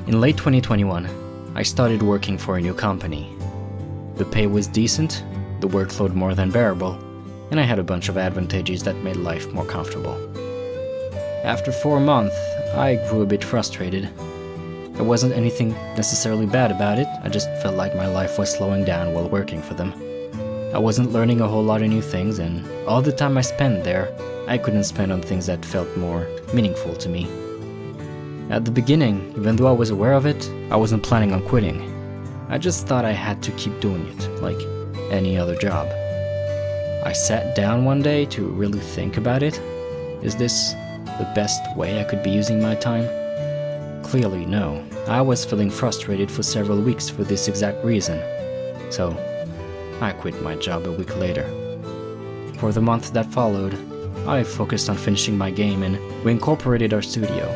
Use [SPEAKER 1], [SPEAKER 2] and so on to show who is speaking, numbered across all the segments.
[SPEAKER 1] In late 2021, I started working for a new company. The pay was decent, the workload more than bearable, and I had a bunch of advantages that made life more comfortable. After 4 months, I grew a bit frustrated. There wasn't anything necessarily bad about it, I just felt like my life was slowing down while working for them. I wasn't learning a whole lot of new things, and all the time I spent there, I couldn't spend on things that felt more meaningful to me. At the beginning, even though I was aware of it, I wasn't planning on quitting. I just thought I had to keep doing it, like any other job. I sat down one day to really think about it. Is this the best way I could be using my time? Clearly no. I was feeling frustrated for several weeks for this exact reason. So, I quit my job a week later. For the month that followed, I focused on finishing my game and we incorporated our studio.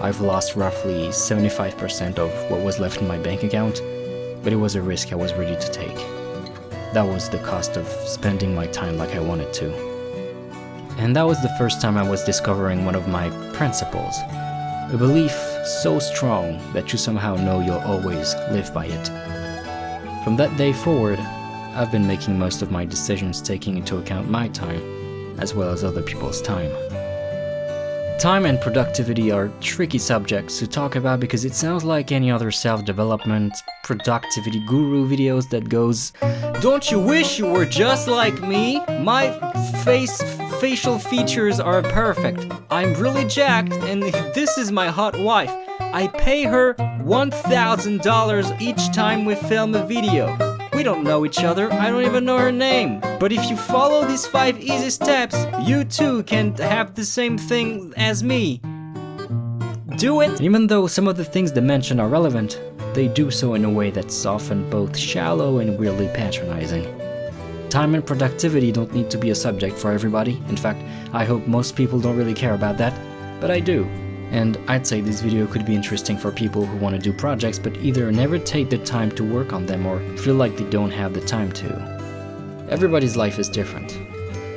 [SPEAKER 1] I've lost roughly 75% of what was left in my bank account, but it was a risk I was ready to take. That was the cost of spending my time like I wanted to. And that was the first time I was discovering one of my principles. A belief so strong that you somehow know you'll always live by it. From that day forward, I've been making most of my decisions taking into account my time, as well as other people's time. Time and productivity are tricky subjects to talk about because it sounds like any other self-development, productivity guru videos that goes, "Don't you wish you were just like me? My facial features are perfect. I'm really jacked and this is my hot wife. I pay her $1,000 each time we film a video. We don't know each other, I don't even know her name. But if you follow these 5 easy steps, you too can have the same thing as me. Do it!" Even though some of the things they mention are relevant, they do so in a way that's often both shallow and weirdly patronizing. Time and productivity don't need to be a subject for everybody. In fact, I hope most people don't really care about that, but I do. And I'd say this video could be interesting for people who want to do projects but either never take the time to work on them or feel like they don't have the time to. Everybody's life is different.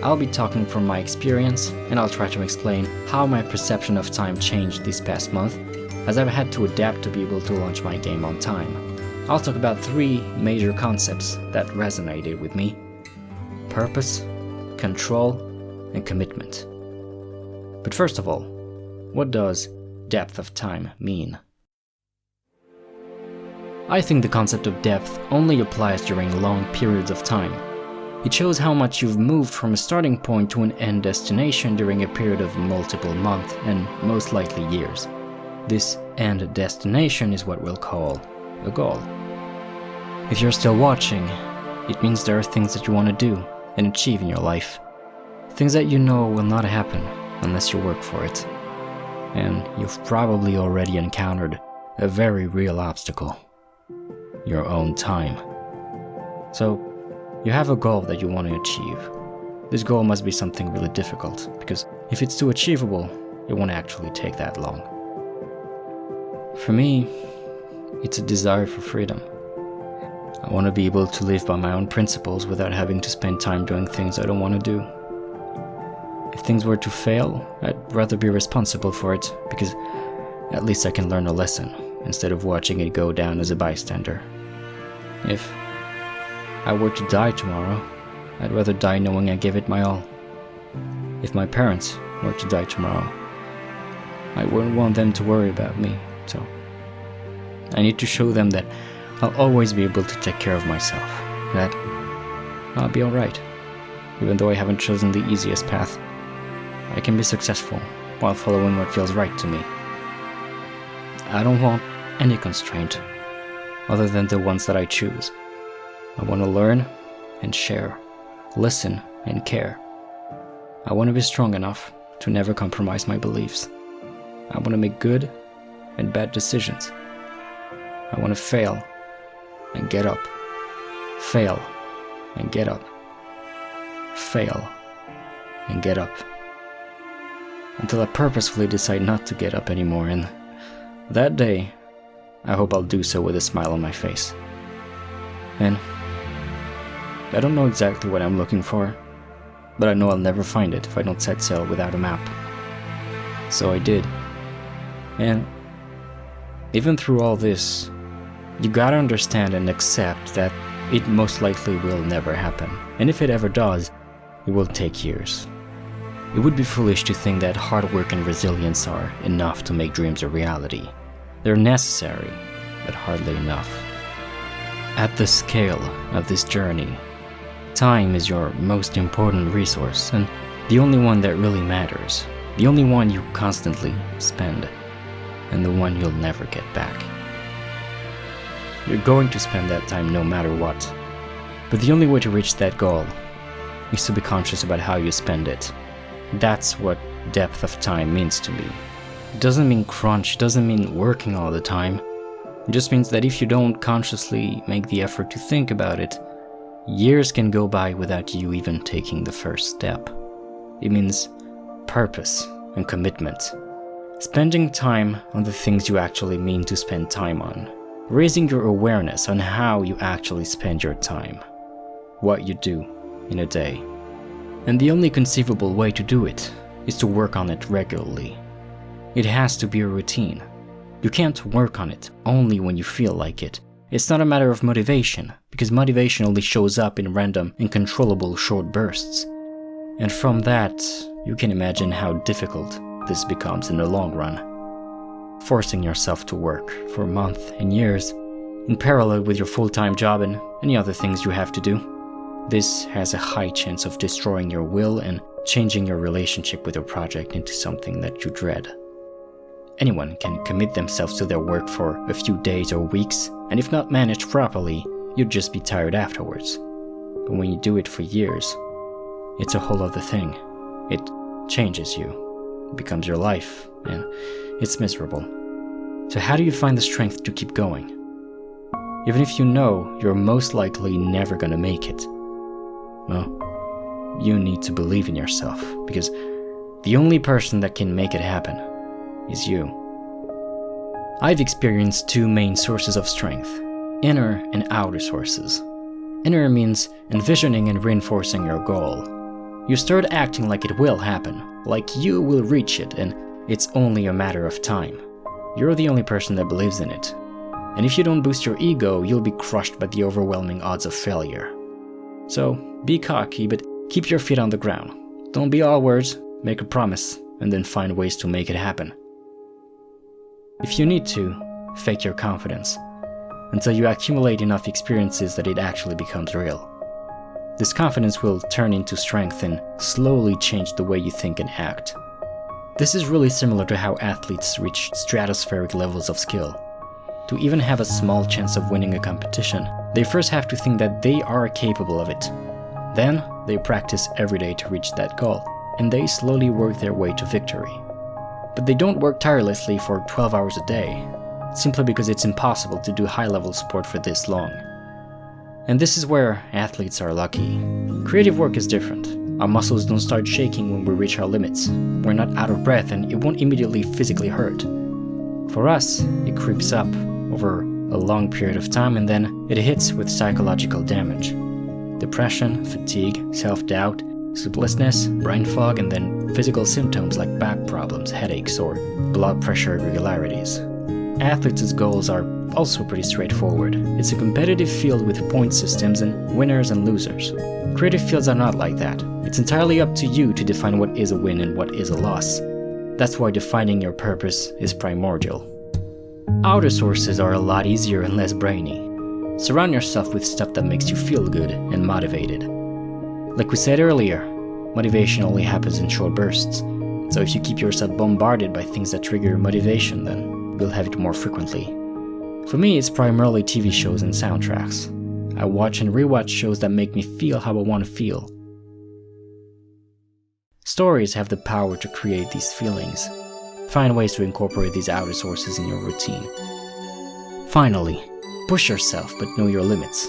[SPEAKER 1] I'll be talking from my experience and I'll try to explain how my perception of time changed this past month as I've had to adapt to be able to launch my game on time. I'll talk about 3 major concepts that resonated with me: purpose, control, and commitment. But first of all, what does depth of time mean? I think the concept of depth only applies during long periods of time. It shows how much you've moved from a starting point to an end destination during a period of multiple months and most likely years. This end destination is what we'll call a goal. If you're still watching, it means there are things that you want to do and achieve in your life. Things that you know will not happen unless you work for it. And you've probably already encountered a very real obstacle: your own time. So, you have a goal that you want to achieve. This goal must be something really difficult, because if it's too achievable, it won't actually take that long. For me, it's a desire for freedom. I want to be able to live by my own principles without having to spend time doing things I don't want to do. If things were to fail, I'd rather be responsible for it, because at least I can learn a lesson, instead of watching it go down as a bystander. If I were to die tomorrow, I'd rather die knowing I gave it my all. If my parents were to die tomorrow, I wouldn't want them to worry about me, so I need to show them that I'll always be able to take care of myself, that I'll be alright, even though I haven't chosen the easiest path. I can be successful while following what feels right to me. I don't want any constraint other than the ones that I choose. I want to learn and share, listen and care. I want to be strong enough to never compromise my beliefs. I want to make good and bad decisions. I want to fail and get up. Fail and get up. Fail and get up. Until I purposefully decide not to get up anymore, and that day, I hope I'll do so with a smile on my face. And I don't know exactly what I'm looking for, but I know I'll never find it if I don't set sail without a map. So I did. And Even through all this, you gotta understand and accept that it most likely will never happen. And if it ever does, it will take years. It would be foolish to think that hard work and resilience are enough to make dreams a reality. They're necessary, but hardly enough. At the scale of this journey, time is your most important resource, and the only one that really matters. The only one you constantly spend, and the one you'll never get back. You're going to spend that time no matter what, but the only way to reach that goal is to be conscious about how you spend it. That's what depth of time means to me. It doesn't mean crunch, it doesn't mean working all the time. It just means that if you don't consciously make the effort to think about it, years can go by without you even taking the first step. It means purpose and commitment. Spending time on the things you actually mean to spend time on. Raising your awareness on how you actually spend your time. What you do in a day. And the only conceivable way to do it is to work on it regularly. It has to be a routine. You can't work on it only when you feel like it. It's not a matter of motivation, because motivation only shows up in random, uncontrollable short bursts. And from that, you can imagine how difficult this becomes in the long run. Forcing yourself to work for months and years, in parallel with your full-time job and any other things you have to do. This has a high chance of destroying your will and changing your relationship with your project into something that you dread. Anyone can commit themselves to their work for a few days or weeks, and if not managed properly, you'd just be tired afterwards. But when you do it for years, it's a whole other thing. It changes you, it becomes your life, and it's miserable. So how do you find the strength to keep going? Even if you know you're most likely never gonna make it, well, you need to believe in yourself, because the only person that can make it happen is you. I've experienced two main sources of strength, inner and outer sources. Inner means envisioning and reinforcing your goal. You start acting like it will happen, like you will reach it, and it's only a matter of time. You're the only person that believes in it. And if you don't boost your ego, you'll be crushed by the overwhelming odds of failure. So, be cocky, but keep your feet on the ground. Don't be all words, make a promise, and then find ways to make it happen. If you need to, fake your confidence, until you accumulate enough experiences that it actually becomes real. This confidence will turn into strength and slowly change the way you think and act. This is really similar to how athletes reach stratospheric levels of skill. To even have a small chance of winning a competition, they first have to think that they are capable of it. Then, they practice every day to reach that goal, and they slowly work their way to victory. But they don't work tirelessly for 12 hours a day, simply because it's impossible to do high-level sport for this long. And this is where athletes are lucky. Creative work is different. Our muscles don't start shaking when we reach our limits. We're not out of breath, and it won't immediately physically hurt. For us, it creeps up over a long period of time, and then it hits with psychological damage. Depression, fatigue, self-doubt, sleeplessness, brain fog, and then physical symptoms like back problems, headaches, or blood pressure irregularities. Athletes' goals are also pretty straightforward. It's a competitive field with point systems and winners and losers. Creative fields are not like that. It's entirely up to you to define what is a win and what is a loss. That's why defining your purpose is primordial. Outer sources are a lot easier and less brainy. Surround yourself with stuff that makes you feel good and motivated. Like we said earlier, motivation only happens in short bursts. So if you keep yourself bombarded by things that trigger your motivation, then you'll have it more frequently. For me, it's primarily TV shows and soundtracks. I watch and rewatch shows that make me feel how I want to feel. Stories have the power to create these feelings. Find ways to incorporate these outer sources in your routine. Finally, push yourself but know your limits.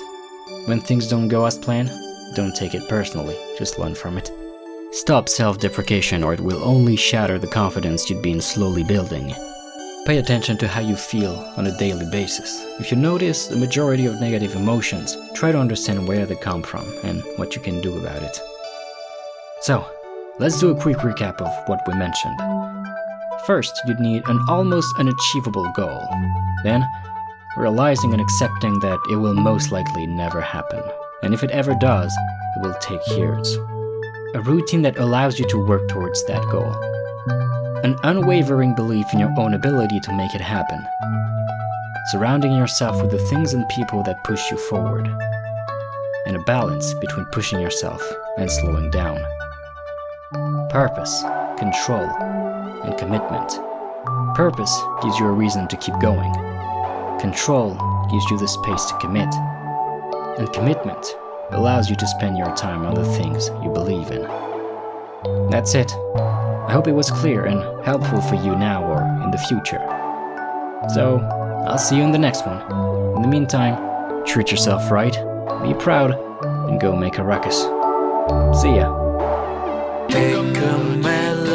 [SPEAKER 1] When things don't go as planned, don't take it personally, just learn from it. Stop self-deprecation or it will only shatter the confidence you've been slowly building. Pay attention to how you feel on a daily basis. If you notice the majority of negative emotions, try to understand where they come from and what you can do about it. So, let's do a quick recap of what we mentioned. First, you'd need an almost unachievable goal. Then, realizing and accepting that it will most likely never happen. And if it ever does, it will take years. A routine that allows you to work towards that goal. An unwavering belief in your own ability to make it happen. Surrounding yourself with the things and people that push you forward. And a balance between pushing yourself and slowing down. Purpose, control, and commitment. Purpose gives you a reason to keep going. Control gives you the space to commit. And commitment allows you to spend your time on the things you believe in. That's it. I hope it was clear and helpful for you now or in the future. So, I'll see you in the next one. In the meantime, treat yourself right, be proud, and go make a ruckus. See ya.
[SPEAKER 2] Take a melody.